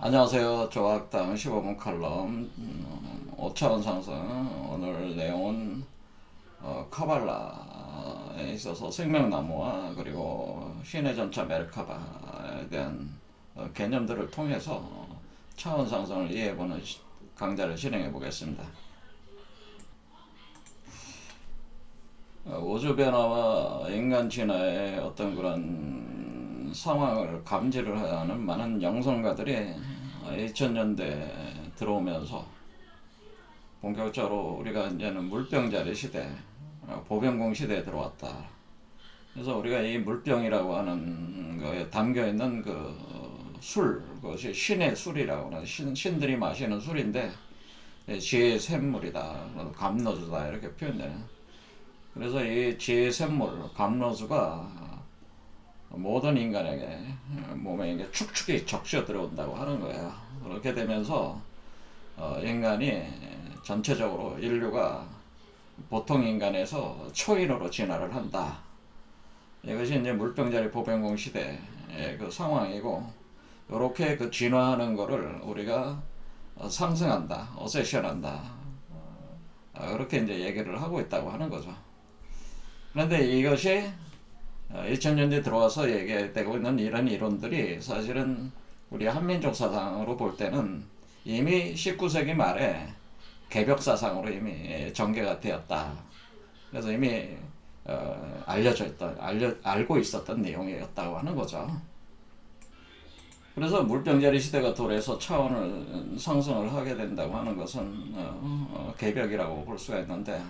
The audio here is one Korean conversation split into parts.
안녕하세요. 조학당 15분 칼럼 5차원 상승. 오늘 내용은 카발라에 있어서 생명나무와 그리고 신의 전차 메르카바에 대한 개념들을 통해서 차원 상승을 이해해보는 강좌를 진행해 보겠습니다. 우주 변화와 인간 진화의 어떤 그런 상황을 감지를 하는 많은 영성가들이 2000년대 들어오면서 본격적으로 우리가 이제는 물병자리 시대, 보병공 시대에 들어왔다. 그래서 우리가 이 물병이라고 하는 거에 담겨 있는 그 술, 그것이 신의 술이라고 하는 신들이 마시는 술인데 지혜의 샘물이다, 감로주다 이렇게 표현되는. 그래서 이 지혜의 샘물, 감로수가 모든 인간에게 몸에 이게 축축이 적셔 들어온다고 하는 거예요. 그렇게 되면서 인간이 전체적으로 인류가 보통 인간에서 초인으로 진화를 한다. 이것이 이제 물병자리 보병공 시대의 그 상황이고, 이렇게 그 진화하는 거를 우리가 상승한다, 어세션한다, 그렇게 이제 얘기를 하고 있다고 하는 거죠. 그런데 이것이 2000년대 들어와서 얘기되고 있는 이런 이론들이 사실은 우리 한민족 사상으로 볼 때는 이미 19세기 말에 개벽 사상으로 이미 전개가 되었다. 그래서 이미 알고 있었던 내용이었다고 하는 거죠. 그래서 물병자리 시대가 도래해서 차원을 상승을 하게 된다고 하는 것은 개벽이라고 볼 수가 있는데,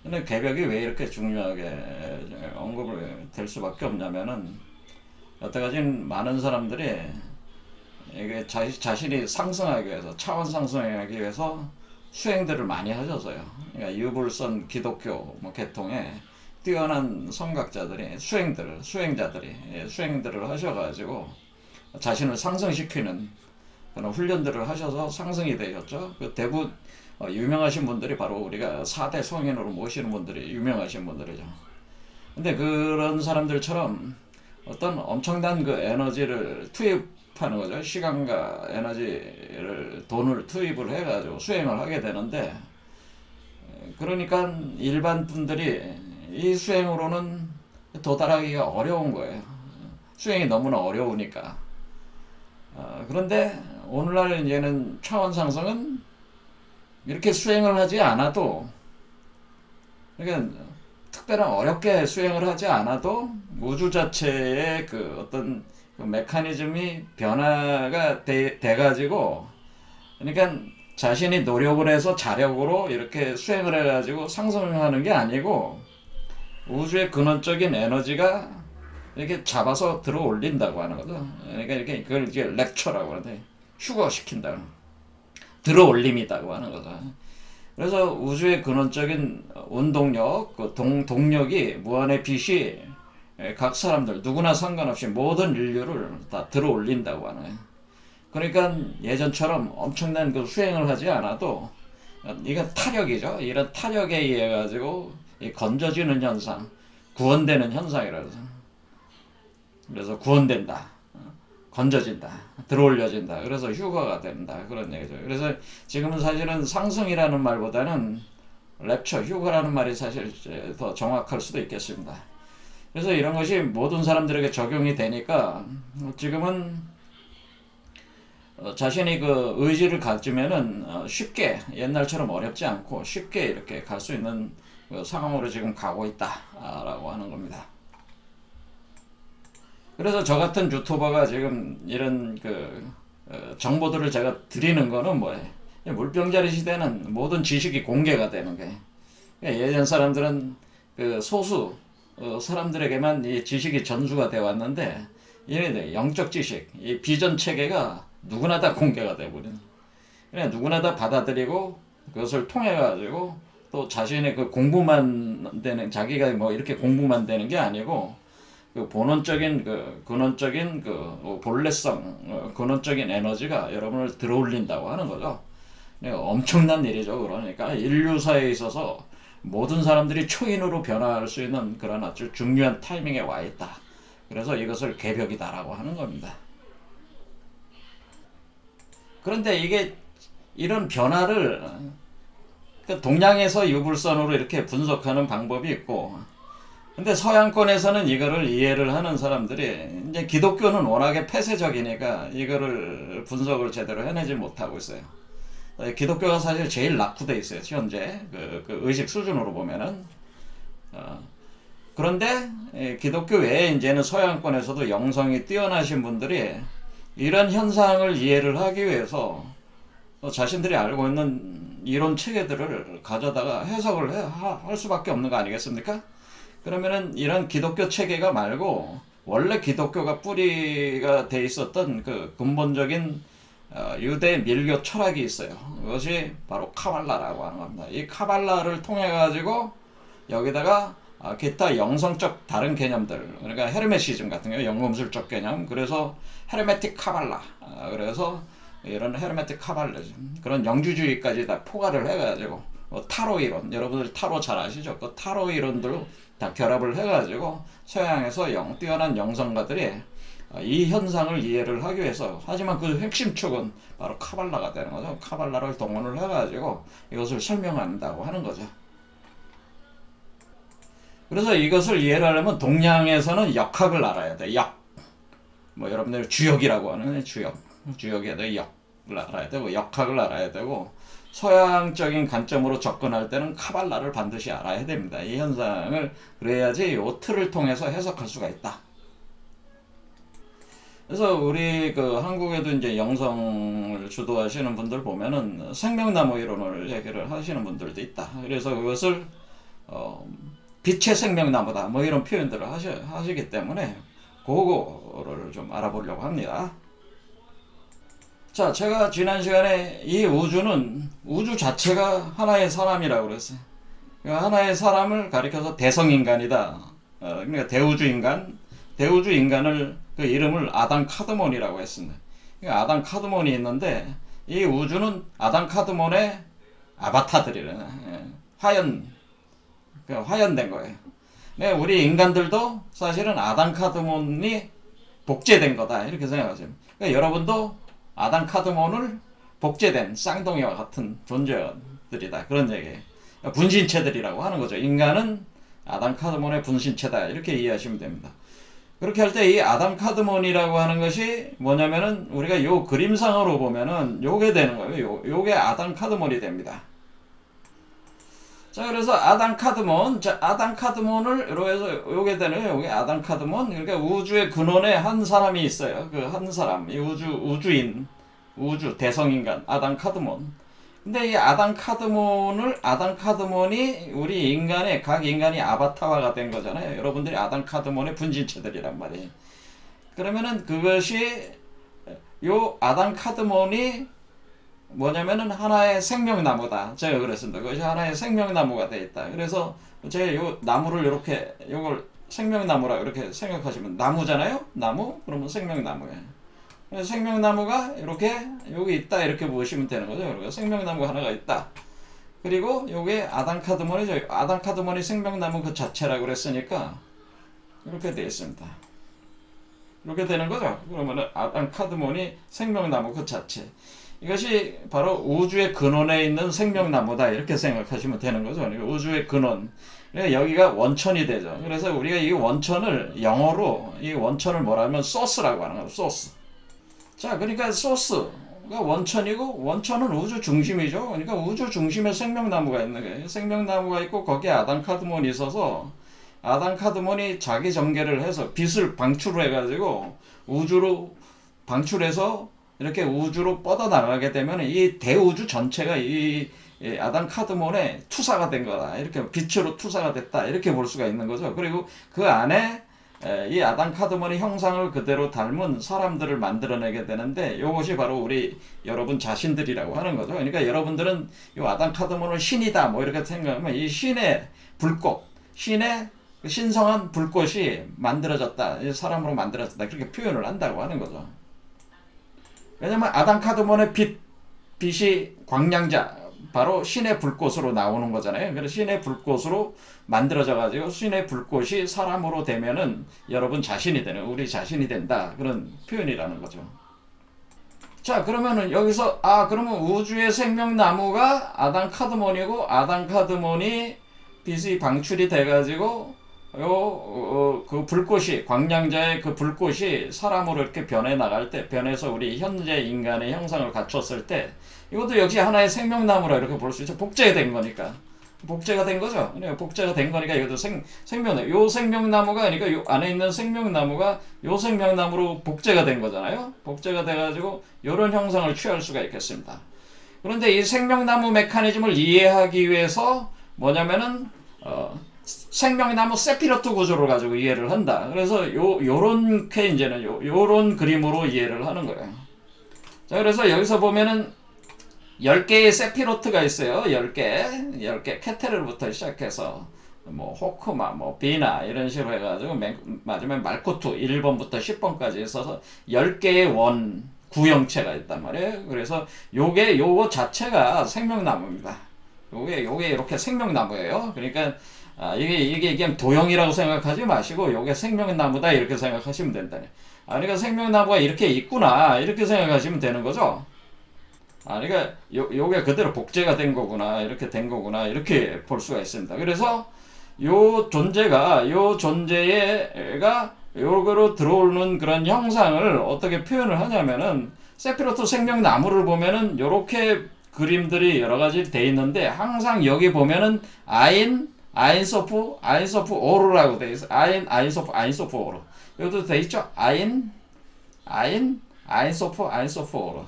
근데 개벽이 왜 이렇게 중요하게 언급을 될 수밖에 없냐면은, 여태까지 많은 사람들이 이게 자신이 상승하기 위해서, 차원 상승하기 위해서 수행들을 많이 하셔서요. 그러니까 유불선 기독교 계통에 뛰어난 성각자들이 수행자들을 하셔가지고 자신을 상승시키는 그런 훈련들을 하셔서 상승이 되셨죠. 그 대부분 유명하신 분들이 바로 우리가 4대 성인으로 모시는 분들이 유명하신 분들이죠. 근데 그런 사람들처럼 어떤 엄청난 그 에너지를 투입하는 거죠. 시간과 에너지를, 돈을 투입을 해가지고 수행을 하게 되는데, 그러니까 일반 분들이 이 수행으로는 도달하기가 어려운 거예요. 수행이 너무나 어려우니까. 그런데 오늘날 이제는 차원 상승은 이렇게 수행을 하지 않아도, 그러니까 특별한 어렵게 수행을 하지 않아도 우주 자체의 그 어떤 그 메커니즘이 변화가 돼가지고, 그러니까 자신이 노력을 해서 자력으로 이렇게 수행을 해가지고 상승을 하는 게 아니고, 우주의 근원적인 에너지가 이렇게 잡아서 들어 올린다고 하는 거죠. 그러니까 이렇게 그걸 이제 렉처라고 하는데, 휴거시킨다, 들어 올림이라고 하는 거죠. 그래서 우주의 근원적인 운동력, 그 동력이 무한의 빛이 각 사람들 누구나 상관없이 모든 인류를 다 들어 올린다고 하는 거예요. 그러니까 예전처럼 엄청난 그 수행을 하지 않아도, 이건 타력이죠. 이런 타력에 의해 가지고 건져지는 현상, 구원되는 현상이라서. 그래서 구원된다, 건져진다, 들어올려진다, 그래서 휴가가 된다, 그런 얘기죠. 그래서 지금은 사실은 상승이라는 말보다는 랩처, 휴가라는 말이 사실 더 정확할 수도 있겠습니다. 그래서 이런 것이 모든 사람들에게 적용이 되니까 지금은 자신이 그 의지를 가지면은 쉽게, 옛날처럼 어렵지 않고 쉽게 이렇게 갈 수 있는 그 상황으로 지금 가고 있다라고 하는 겁니다. 그래서 저 같은 유튜버가 지금 이런 그 정보들을 제가 드리는 거는 뭐예요? 물병자리 시대는 모든 지식이 공개가 되는 거예요. 예전 사람들은 그 소수 사람들에게만 이 지식이 전수가 되어 왔는데, 얘네들 영적 지식, 이 비전 체계가 누구나 다 공개가 되어버리는. 그냥 누구나 다 받아들이고 그것을 통해 가지고 또 자신의 그 공부만 되는, 자기가 뭐 이렇게 공부만 되는 게 아니고, 그 본원적인 그 근원적인 그 본래성, 근원적인 에너지가 여러분을 들어올린다고 하는 거죠. 엄청난 일이죠. 그러니까 인류사에 있어서 모든 사람들이 초인으로 변화할 수 있는 그런 아주 중요한 타이밍에 와 있다. 그래서 이것을 개벽이다라고 하는 겁니다. 그런데 이게 이런 변화를 그 동양에서 유불선으로 이렇게 분석하는 방법이 있고, 근데 서양권에서는 이거를 이해를 하는 사람들이 이제 기독교는 워낙에 폐쇄적이니까 이거를 분석을 제대로 해내지 못하고 있어요. 기독교가 사실 제일 낙후돼 있어요. 현재 그 의식 수준으로 보면은. 그런데 기독교 외에 이제는 서양권에서도 영성이 뛰어나신 분들이 이런 현상을 이해를 하기 위해서 자신들이 알고 있는 이론 체계들을 가져다가 해석을 할 수밖에 없는 거 아니겠습니까? 그러면은 이런 기독교 체계가 말고 원래 기독교가 뿌리가 돼 있었던 그 근본적인 유대 밀교 철학이 있어요. 그것이 바로 카발라라고 하는 겁니다. 이 카발라를 통해 가지고 여기다가 기타 영성적 다른 개념들, 그러니까 헤르메시즘 같은 경우 연금술적 개념, 그래서 헤르메틱 카발라, 그래서 이런 헤르메틱 카발리즘, 그런 영주주의까지 다 포괄을 해가지고 타로 이론, 여러분들 타로 잘 아시죠? 그 타로 이론들로 다 결합을 해가지고 서양에서 뛰어난 영성가들이 이 현상을 이해를 하기 위해서, 하지만 그 핵심 축은 바로 카발라가 되는 거죠. 카발라를 동원을 해가지고 이것을 설명한다고 하는 거죠. 그래서 이것을 이해를 하려면 동양에서는 역학을 알아야 돼. 역. 뭐 여러분들 주역이라고 하는 주역이야 돼. 역을 알아야 되고 역학을 알아야 되고, 서양적인 관점으로 접근할 때는 카발라를 반드시 알아야 됩니다. 이 현상을 그래야지 이 틀을 통해서 해석할 수가 있다. 그래서 우리 그 한국에도 이제 영성을 주도하시는 분들 보면은 생명나무 이론을 얘기를 하시는 분들도 있다. 그래서 그것을 빛의 생명나무다 뭐 이런 표현들을 하시기 때문에 그거를 좀 알아보려고 합니다. 자, 제가 지난 시간에 이 우주 자체가 하나의 사람이라고 그랬어요. 그러니까 하나의 사람을 가리켜서 대성인간이다. 그러니까 대우주인간을 그 이름을 아담 카드몬이라고 했습니다. 그러니까 아담 카드몬이 있는데 이 우주는 아담 카드몬의 아바타들이래. 화연된 거예요. 네, 우리 인간들도 사실은 아담 카드몬이 복제된 거다 이렇게 생각하세요. 그러니까 여러분도 아담 카드몬을 복제된 쌍둥이와 같은 존재들이다 그런 얘기예요. 분신체들이라고 하는 거죠. 인간은 아담 카드몬의 분신체다 이렇게 이해하시면 됩니다. 그렇게 할 때 이 아담 카드몬이라고 하는 것이 뭐냐면은 우리가 요 그림상으로 보면은 요게 되는 거예요. 요게 아담 카드몬이 됩니다. 자, 그래서 아담 카드몬, 아담 카드몬을 이로 해서 요게 되는 요게 아담 카드몬. 그러니까 우주의 근원에 한 사람이 있어요. 그 한 사람, 이 우주 대성인간 아담 카드몬. 근데 이 아담 카드몬이 우리 인간의 각 인간이 아바타화가 된 거잖아요. 여러분들이 아담 카드몬의 분신체들이란 말이에요. 그러면은 그것이 요 아담 카드몬이 뭐냐면은 하나의 생명나무다. 제가 그랬습니다. 그것이 하나의 생명나무가 되어 있다. 그래서 제가 요 나무를 이렇게 요걸 생명나무라 이렇게 생각하시면 나무잖아요. 나무? 그러면 생명나무예요. 생명나무가 이렇게 여기 있다 이렇게 보시면 되는 거죠. 그러니까 생명나무가 하나가 있다. 그리고 요게 아담 카드몬이죠. 아담 카드몬이 생명나무 그 자체라고 그랬으니까 이렇게 되어 있습니다. 이렇게 되는 거죠. 그러면은 아담 카드몬이 생명나무 그 자체. 이것이 바로 우주의 근원에 있는 생명나무다 이렇게 생각하시면 되는 거죠. 그러니까 우주의 근원. 그러니까 여기가 원천이 되죠. 그래서 우리가 이 원천을 영어로 이 원천을 뭐라 하면 소스라고 하는 거예요. 소스. 자, 그러니까 소스가 원천이고 원천은 우주 중심이죠. 그러니까 우주 중심에 생명나무가 있는 거예요. 생명나무가 있고 거기에 아담 카드몬이 있어서 아담 카드몬이 자기 전개를 해서 빛을 방출을 해가지고 우주로 방출해서 이렇게 우주로 뻗어나가게 되면 이 대우주 전체가 이 아담 카드몬의 투사가 된 거다. 이렇게 빛으로 투사가 됐다. 이렇게 볼 수가 있는 거죠. 그리고 그 안에 이 아담 카드몬의 형상을 그대로 닮은 사람들을 만들어내게 되는데 이것이 바로 우리 여러분 자신들이라고 하는 거죠. 그러니까 여러분들은 이 아담 카드몬을 신이다 뭐 이렇게 생각하면 이 신의 불꽃, 신의 신성한 불꽃이 만들어졌다. 사람으로 만들어졌다. 그렇게 표현을 한다고 하는 거죠. 왜냐면 아담 카드몬의 빛이 광량자, 바로 신의 불꽃으로 나오는 거잖아요. 그래서 신의 불꽃으로 만들어져 가지고 신의 불꽃이 사람으로 되면은 여러분 자신이 되는, 우리 자신이 된다. 그런 표현이라는 거죠. 자, 그러면은 여기서 그러면 우주의 생명나무가 아담 카드몬이고, 아담 카드몬이 빛이 방출이 돼가지고 그 불꽃이, 광량자의 그 불꽃이 사람으로 이렇게 변해 나갈 때, 변해서 우리 현재 인간의 형상을 갖췄을 때, 이것도 역시 하나의 생명나무라 이렇게 볼 수 있죠. 복제가 된 거니까. 복제가 된 거죠. 복제가 된 거니까 이것도 생명나무. 요 생명나무가, 그러니까 요 안에 있는 생명나무가 요 생명나무로 복제가 된 거잖아요. 복제가 돼가지고 요런 형상을 취할 수가 있겠습니다. 그런데 이 생명나무 메커니즘을 이해하기 위해서 뭐냐면은 생명나무 세피로트 구조를 가지고 이해를 한다. 그래서 요렇게 이제는 요런 그림으로 이해를 하는 거예요. 자, 그래서 여기서 보면은 10개의 세피로트가 있어요. 10개 케테르부터 시작해서 뭐 호크마, 뭐 비나 이런 식으로 해가지고 마지막에 말쿠투 1번부터 10번까지 있어서 10개의 원 구형체가 있단 말이에요. 그래서 요거 자체가 생명나무입니다. 요게 이렇게 생명나무예요. 그러니까 이게 그냥 도형이라고 생각하지 마시고 요게 생명나무다 이렇게 생각하시면 된다. 그러니까 생명나무가 이렇게 있구나 이렇게 생각하시면 되는 거죠. 그러니까 요게 그대로 복제가 된 거구나 이렇게 된 거구나 이렇게 볼 수가 있습니다. 그래서 요 존재가 요거로 들어오는 그런 형상을 어떻게 표현을 하냐면은 세피로트 생명나무를 보면은 요렇게 그림들이 여러 가지 돼 있는데 항상 여기 보면은 아인소프 오르라고 돼 있어. 아인소프 오르. 여기도 돼 있죠. 아인소프 오르.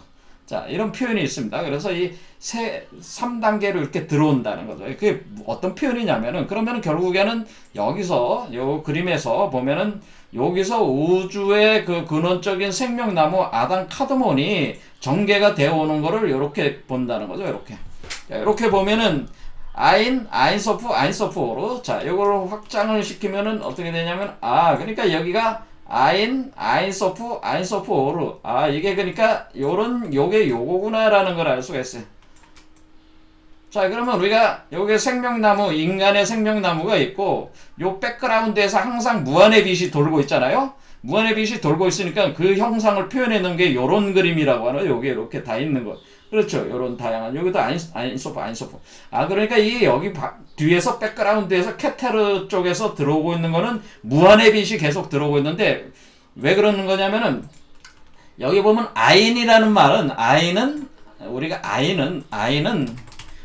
자, 이런 표현이 있습니다. 그래서 이 3단계로 이렇게 들어온다는 거죠. 그게 어떤 표현이냐면은, 그러면은 결국에는 여기서, 요 그림에서 보면은, 여기서 우주의 그 근원적인 생명나무 아담 카드몬이 전개가 되어 오는 거를 이렇게 본다는 거죠. 이렇게. 자, 이렇게 보면은, 아인소프 오르. 자, 요걸 확장을 시키면은 어떻게 되냐면, 그러니까 여기가 아인소프 오르. 이게 그러니까 요게 요거구나라는 걸 알 수가 있어요. 자, 그러면 우리가 요게 생명나무, 인간의 생명나무가 있고, 요 백그라운드에서 항상 무한의 빛이 돌고 있잖아요? 무한의 빛이 돌고 있으니까 그 형상을 표현해 놓은 게 요런 그림이라고 하는 요게 이렇게 다 있는 거. 그렇죠. 요런 다양한, 여기도 아인소프. 그러니까 여기 뒤에서 백그라운드에서 케테르 쪽에서 들어오고 있는 거는 무한의 빛이 계속 들어오고 있는데, 왜 그러는 거냐면은, 여기 보면 아인이라는 말은, 우리가 아인은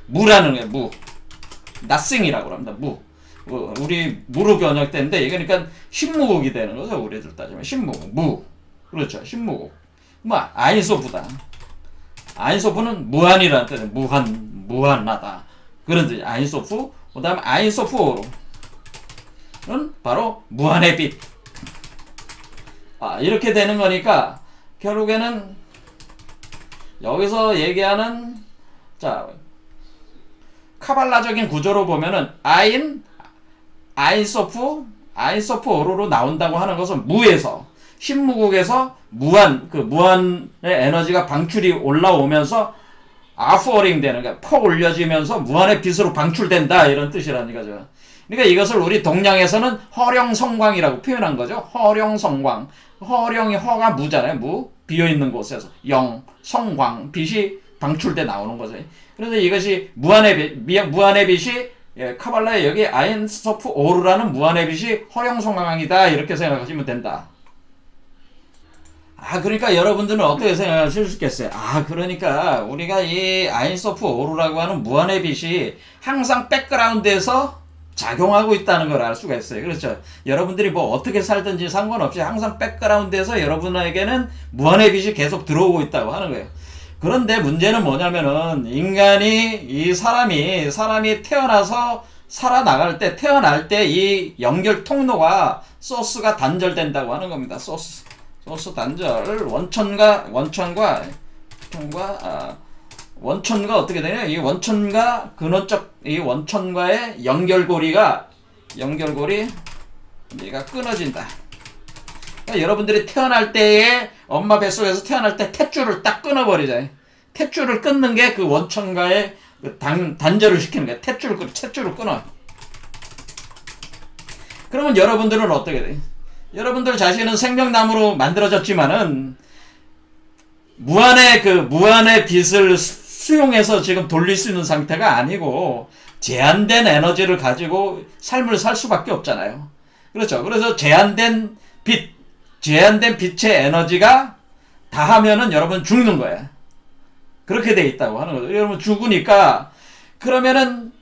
무라는 거예요. 무. nothing이라고 합니다. 무. 우리 무로 번역되는데, 이게 그러니까 신무국이 되는 거죠. 우리들 따지면. 신무국. 무. 그렇죠. 신무국. 아인소프다. 아인소프는 무한이라는 뜻이에요. 무한하다. 그런 뜻이 아인소프. 그 다음에 아인소프 오르는 바로 무한의 빛. 이렇게 되는 거니까 결국에는 여기서 얘기하는 카발라적인 구조로 보면은 아인소프 오르로 나온다고 하는 것은 무에서 신무국에서 무한의 에너지가 방출이 올라오면서 아프어링 되는 거야. 퍼 올려지면서 무한의 빛으로 방출된다 이런 뜻이라는 거죠. 그러니까 이것을 우리 동양에서는 허령성광이라고 표현한 거죠. 허령성광. 허가 무잖아요. 무. 비어있는 곳에서 성광. 빛이 방출돼 나오는 거죠. 그래서 이것이 무한의 빛이 카발라의 여기 아인소프 오르라는 무한의 빛이 허령성광이다 이렇게 생각하시면 된다. 그러니까 여러분들은 어떻게 생각하실 수 있겠어요? 그러니까 우리가 이 아인소프 오르라고 하는 무한의 빛이 항상 백그라운드에서 작용하고 있다는 걸 알 수가 있어요. 그렇죠? 여러분들이 뭐 어떻게 살든지 상관없이 항상 백그라운드에서 여러분에게는 무한의 빛이 계속 들어오고 있다고 하는 거예요. 그런데 문제는 뭐냐면은 사람이 태어나서 살아나갈 때, 태어날 때 이 연결 통로가 소스가 단절된다고 하는 겁니다. 소스 단절. 원천과 어떻게 되냐? 이 원천과 이 원천과의 연결고리 얘가 끊어진다. 그러니까 여러분들이 태어날 때에 엄마 뱃속에서 태어날 때 탯줄을 딱 끊어버리잖아요. 탯줄을 끊는 게 그 원천과의 단절을 시키는 거야. 탯줄을 끊어. 그러면 여러분들은 어떻게 돼? 여러분들 자신은 생명나무로 만들어졌지만은 무한의 빛을 수용해서 지금 돌릴 수 있는 상태가 아니고 제한된 에너지를 가지고 삶을 살 수밖에 없잖아요. 그렇죠. 그래서 제한된 빛의 에너지가 다하면은 여러분 죽는 거예요. 그렇게 돼 있다고 하는 거죠. 여러분 죽으니까 그러면은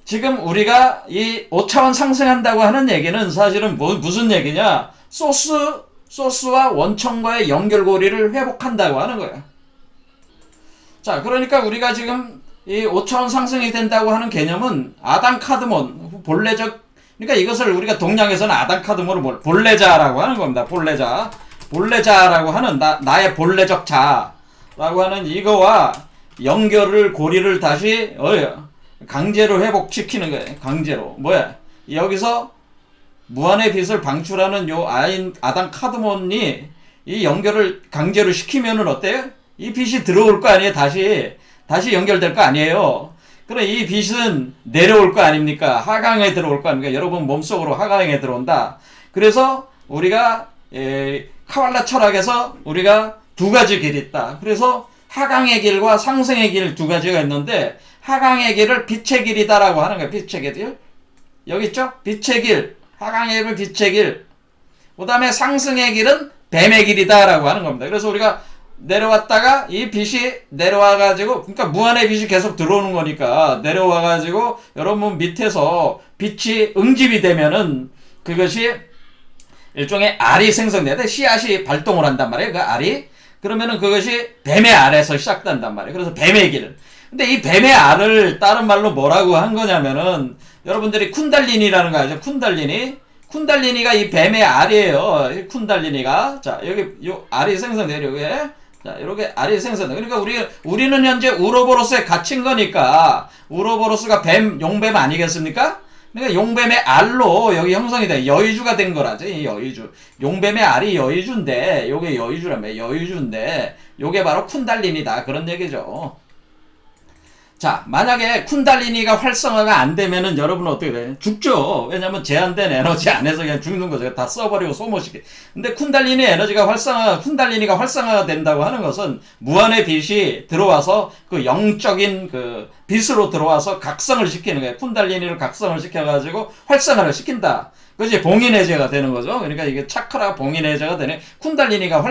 지금 우리가 이 5차원 상승한다고 하는 얘기는 사실은 무슨 얘기냐? 소스와 원천과의 연결고리를 회복한다고 하는 거예요. 자, 그러니까 우리가 지금 이 5차원 상승이 된다고 하는 개념은 아담 카드몬, 본래적, 그러니까 이것을 우리가 동양에서는 아담 카드몬을 본래자라고 하는 겁니다. 본래자라고 하는 나의 본래적 자라고 하는 이거와 고리를 다시 강제로 회복시키는 거예요. 강제로. 뭐야? 여기서 무한의 빛을 방출하는 요 아담 카드몬이 이 연결을 강제로 시키면은 어때요? 이 빛이 들어올 거 아니에요? 다시 연결될 거 아니에요? 그럼 이 빛은 내려올 거 아닙니까? 하강에 들어올 거 아닙니까? 여러분 몸속으로 하강에 들어온다. 그래서 우리가 카발라 철학에서 우리가 두 가지 길이 있다. 그래서 하강의 길과 상승의 길 두 가지가 있는데 하강의 길을 빛의 길이다라고 하는 거예요. 빛의 길. 여기 있죠? 빛의 길. 하강의 길은 빛의 길. 그 다음에 상승의 길은 뱀의 길이다라고 하는 겁니다. 그래서 우리가 내려왔다가 이 빛이 내려와가지고, 그러니까 무한의 빛이 계속 들어오는 거니까 내려와가지고 여러분 밑에서 빛이 응집이 되면은 그것이 일종의 알이 생성돼. 씨앗이 발동을 한단 말이에요. 그 알이. 그러면은 그것이 뱀의 알에서 시작된단 말이에요. 그래서 뱀의 길. 근데 이 뱀의 알을 다른 말로 뭐라고 한 거냐면은 여러분들이 쿤달리니라는 거 알죠? 쿤달리니가 이 뱀의 알이에요. 이 쿤달리니가. 자, 여기 요 알이 생성돼요. 자, 이렇게 알이 생성돼. 그러니까 우리는 현재 우로보로스에 갇힌 거니까 우로보로스가 용뱀 아니겠습니까? 그러니까 용뱀의 알로 여기 형성이 돼. 여의주가 된 거라죠. 이 여의주. 용뱀의 알이 여의주인데 요게 여의주라며. 여의주인데 요게 바로 쿤달리니다. 그런 얘기죠. 자, 만약에 쿤달리니가 활성화가 안 되면은 여러분은 어떻게 돼요? 죽죠. 왜냐면 제한된 에너지 안에서 그냥 죽는 거죠. 다 써버리고 소모시키. 근데 쿤달리니가 활성화가 된다고 하는 것은 무한의 빛이 들어와서 그 영적인 그 빛으로 들어와서 각성을 시키는 거예요. 쿤달리니를 각성을 시켜가지고 활성화를 시킨다. 그것이 봉인해제가 되는 거죠. 그러니까 이게 차크라 봉인해제가 되네. 쿤달리니가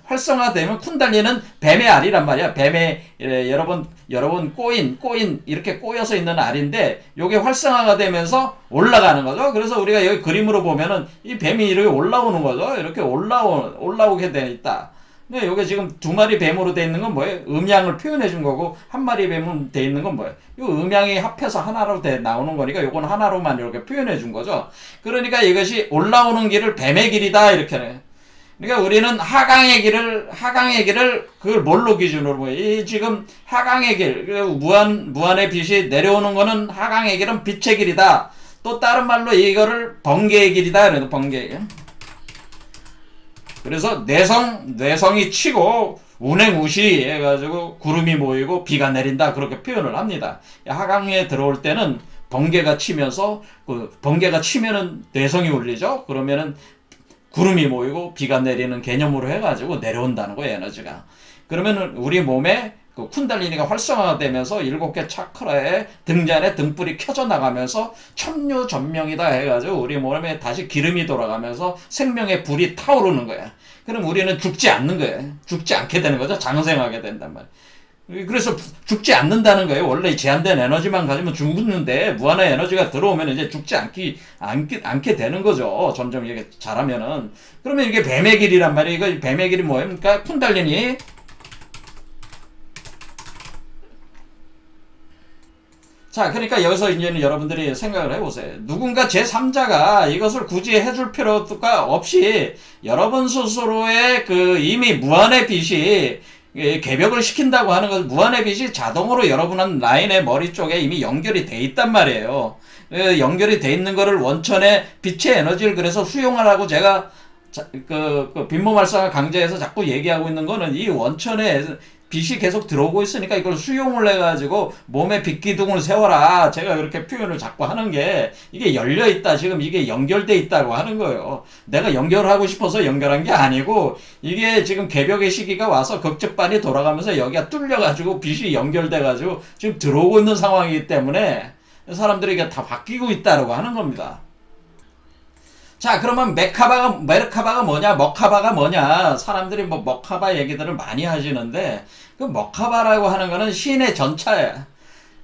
활성화되면 쿤달리는 뱀의 알이란 말이야. 뱀의 여러분 꼬인 이렇게 꼬여서 있는 알인데 요게 활성화가 되면서 올라가는 거죠. 그래서 우리가 여기 그림으로 보면은 이 뱀이 이렇게 올라오는 거죠. 이렇게 올라오게 돼 있다. 근데 요게 지금 두 마리 뱀으로 돼 있는 건 뭐예요? 음양을 표현해 준 거고 한 마리 뱀으로 돼 있는 건 뭐예요? 요 음양이 합해서 하나로 나오는 거니까 요건 하나로만 이렇게 표현해 준 거죠. 그러니까 이것이 올라오는 길을 뱀의 길이다 이렇게 해. 그러니까 우리는 하강의 길을 그걸 뭘로 기준으로 보여? 이 지금 하강의 길, 무한의 빛이 내려오는 거는 하강의 길은 빛의 길이다. 또 다른 말로 이거를 번개의 길이다. 그래도 번개의 길. 그래서 뇌성이 치고 운행우시 해가지고 구름이 모이고 비가 내린다 그렇게 표현을 합니다. 하강에 들어올 때는 번개가 치면서 번개가 치면은 뇌성이 울리죠. 그러면은 구름이 모이고 비가 내리는 개념으로 해가지고 내려온다는 거예요. 에너지가. 그러면은 우리 몸에 그 쿤달리니가 활성화가 되면서 7개 차크라의 등잔에 등불이 켜져 나가면서 천류전명이다 해가지고 우리 몸에 다시 기름이 돌아가면서 생명의 불이 타오르는 거야. 그럼 우리는 죽지 않는 거예요. 죽지 않게 되는 거죠. 장생하게 된단 말이에요. 그래서 죽지 않는다는 거예요. 원래 제한된 에너지만 가지면 죽는데 무한의 에너지가 들어오면 이제 죽지 않게 되는 거죠. 점점 이렇게 잘하면은. 그러면 이게 뱀의 길이란 말이에요. 이거 뱀의 길이 뭐입니까? 쿤달리니. 자, 그러니까 여기서 이제는 여러분들이 생각을 해보세요. 누군가 제3자가 이것을 굳이 해줄 필요가 없이 여러분 스스로의 이미 무한의 빛이 개벽을 시킨다고 하는 것은 무한의 빛이 자동으로 여러분 라인의 머리 쪽에 이미 연결이 돼 있단 말이에요. 연결이 돼 있는 거를 원천의 빛의 에너지를 그래서 수용하라고 제가 빈몸 활성화 강좌에서 자꾸 얘기하고 있는 거는 이 원천의 빛이 계속 들어오고 있으니까 이걸 수용을 해가지고 몸에 빛기둥을 세워라. 제가 그렇게 표현을 자꾸 하는 게 이게 열려있다. 지금 이게 연결돼 있다고 하는 거예요. 내가 연결하고 싶어서 연결한 게 아니고 이게 지금 개벽의 시기가 와서 극적반이 돌아가면서 여기가 뚫려가지고 빛이 연결돼가지고 지금 들어오고 있는 상황이기 때문에 사람들이 이게 다 바뀌고 있다고 하는 겁니다. 자, 그러면 메르카바가 뭐냐, 머카바가 뭐냐. 사람들이 뭐 머카바 얘기들을 많이 하시는데 그 머카바라고 하는 거는 신의 전차야.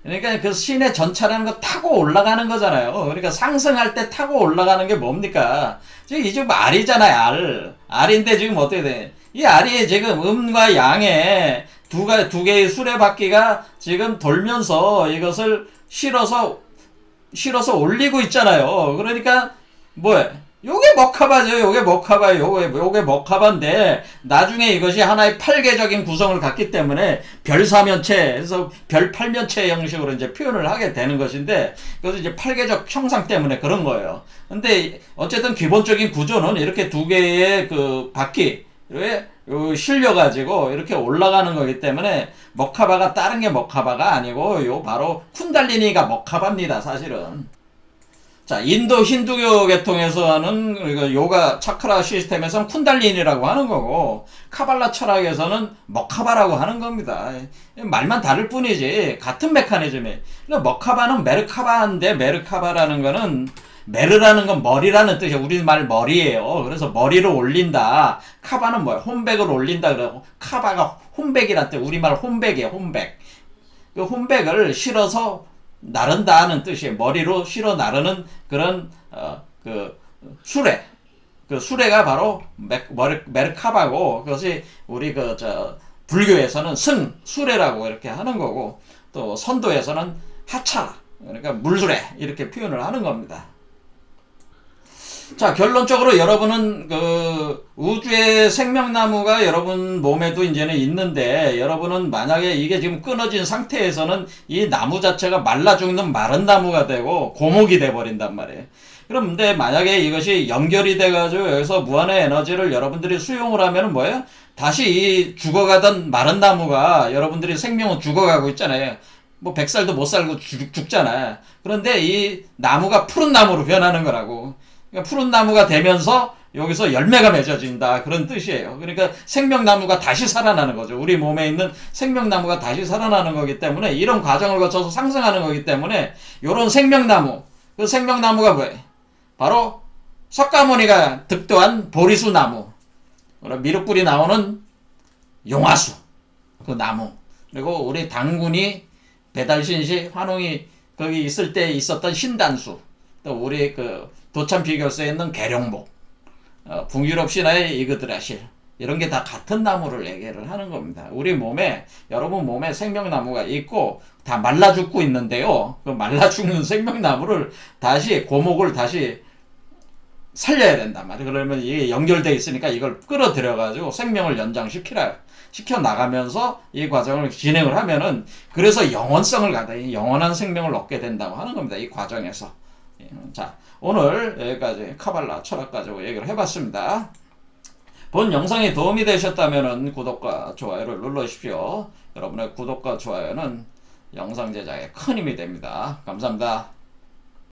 그러니까 그 신의 전차라는 거 타고 올라가는 거잖아요. 그러니까 상승할 때 타고 올라가는 게 뭡니까? 지금 이 지금 알이잖아요, 알. 알인데 지금 어떻게 돼? 이 알이 지금 음과 양의 두 개의 수레바퀴가 지금 돌면서 이것을 실어서 올리고 있잖아요. 그러니까 뭐야? 요게 머카바죠. 요게 머카바예요. 요게 머카바인데 나중에 이것이 하나의 팔계적인 구성을 갖기 때문에 별사면체에서 별팔면체 형식으로 이제 표현을 하게 되는 것인데 그것은 이제 팔계적 형상 때문에 그런 거예요. 근데 어쨌든 기본적인 구조는 이렇게 두 개의 그 바퀴 실려가지고 이렇게 올라가는 거기 때문에 머카바가 다른 게 머카바가 아니고 요 바로 쿤달리니가 머카바입니다. 사실은. 자, 인도 힌두교 계통에서 하는 요가 차크라 시스템에서는 쿤달리니라고 하는 거고 카발라 철학에서는 머카바라고 하는 겁니다. 말만 다를 뿐이지 같은 메커니즘이에요. 머카바는 메르카바인데 메르카바라는 거는 메르라는 건 머리라는 뜻이에요. 우리말 머리예요. 그래서 머리를 올린다. 카바는 뭐야? 혼백을 올린다. 그러고 카바가 혼백이란 뜻. 우리말 혼백이에요. 혼백. 그 혼백을 실어서 나른다는 뜻이에요. 머리로 실어 나르는 그런 그 수레. 그 수레가 바로 메르카바고 그것이 우리 불교에서는 수레라고 이렇게 하는 거고 또 선도에서는 하차 그러니까 물수레 이렇게 표현을 하는 겁니다. 자, 결론적으로 여러분은 그 우주의 생명나무가 여러분 몸에도 이제는 있는데 여러분은 만약에 이게 지금 끊어진 상태에서는 이 나무 자체가 말라 죽는 마른 나무가 되고 고목이 돼 버린단 말이에요. 그런데 만약에 이것이 연결이 돼가지고 여기서 무한의 에너지를 여러분들이 수용을 하면은 뭐예요? 다시 이 죽어가던 마른 나무가 여러분들이 생명은 죽어가고 있잖아요. 뭐 100살도 못 살고 죽잖아요. 그런데 이 나무가 푸른 나무로 변하는 거라고. 그러니까 푸른 나무가 되면서 여기서 열매가 맺어진다. 그런 뜻이에요. 그러니까 생명나무가 다시 살아나는 거죠. 우리 몸에 있는 생명나무가 다시 살아나는 거기 때문에 이런 과정을 거쳐서 상승하는 거기 때문에 이런 생명나무, 그 생명나무가 뭐예요? 바로 석가모니가 득도한 보리수 나무, 미륵불이 나오는 용화수, 그 나무, 그리고 우리 당군이 배달신시 환웅이 거기 있을 때 있었던 신단수, 또 우리 그 도참비결서에 있는 계룡목, 북유럽 신화의 이그드라실 이런 게 다 같은 나무를 얘기를 하는 겁니다. 우리 몸에 여러분 몸에 생명나무가 있고 다 말라 죽고 있는데요. 그 말라 죽는 생명나무를 다시 고목을 다시 살려야 된단 말이에요. 그러면 이게 연결되어 있으니까 이걸 끌어들여 가지고 생명을 시켜 나가면서 이 과정을 진행을 하면은 그래서 영원성을 갖다 영원한 생명을 얻게 된다고 하는 겁니다. 이 과정에서. 자, 오늘 여기까지 카발라 철학 가지고 얘기를 해봤습니다. 본 영상이 도움이 되셨다면 구독과 좋아요를 눌러주십시오. 여러분의 구독과 좋아요는 영상 제작에 큰 힘이 됩니다. 감사합니다.